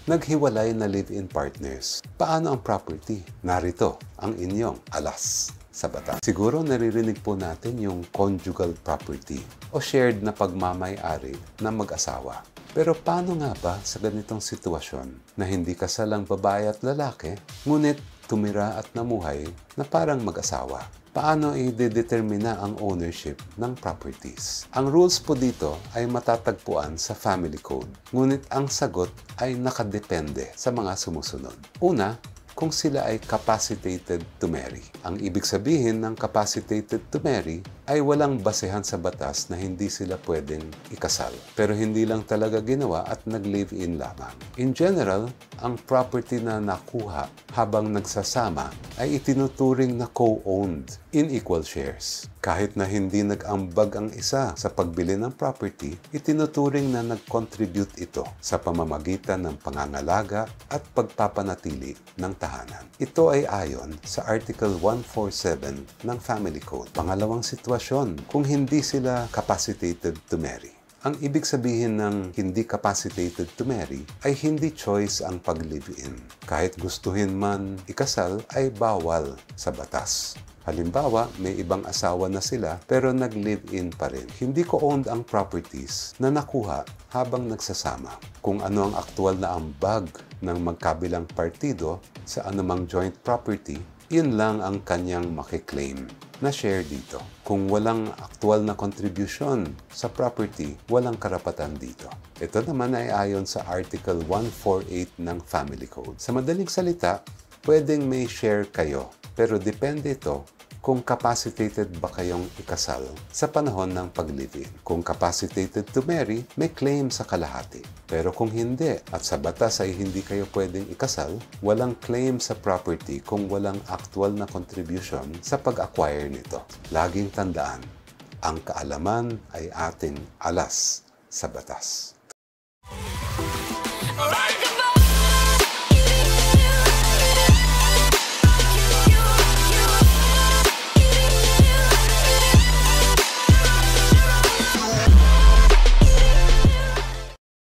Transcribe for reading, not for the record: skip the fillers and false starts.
Naghiwalay na live-in partners. Paano ang property? Narito ang inyong alas sa batas. Siguro naririnig po natin yung conjugal property o shared na pagmamay-ari ng mag-asawa. Pero paano nga ba sa ganitong sitwasyon na hindi kasalang babae at lalaki, ngunit tumira at namuhay na parang mag-asawa? Paano i-determina ang ownership ng properties? Ang rules po dito ay matatagpuan sa Family Code, ngunit ang sagot ay nakadepende sa mga sumusunod. Una, kung sila ay capacitated to marry. Ang ibig sabihin ng capacitated to marry ay walang basehan sa batas na hindi sila pwedeng ikasal. Pero hindi lang talaga ginawa at nag-live-in lamang. In general, ang property na nakuha habang nagsasama ay itinuturing na co-owned in equal shares. Kahit na hindi nag-ambag ang isa sa pagbili ng property, itinuturing na nag-contribute ito sa pamamagitan ng pangangalaga at pagpapanatili ng tahanan. Ito ay ayon sa Article 147 ng Family Code. Pangalawang sitwasyon, kung hindi sila capacitated to marry. Ang ibig sabihin ng hindi capacitated to marry ay hindi choice ang pag-live-in. Kahit gustuhin man ikasal ay bawal sa batas. Halimbawa, may ibang asawa na sila pero nag-live-in pa rin. Hindi ko owned ang properties na nakuha habang nagsasama. Kung ano ang aktual na ambag ng magkabilang partido sa anumang joint property, yun lang ang kanyang makiklaim na share dito. Kung walang aktual na contribution sa property, walang karapatan dito. Ito naman ay ayon sa Article 148 ng Family Code. Sa madaling salita, pwedeng may share kayo, pero depende ito kung capacitated ba kayong ikasal sa panahon ng pag-live-in. Kung capacitated to marry, may claim sa kalahati. Pero kung hindi at sa batas ay hindi kayo pwedeng ikasal, walang claim sa property kung walang actual na contribution sa pag-acquire nito. Laging tandaan, ang kaalaman ay ating alas sa batas.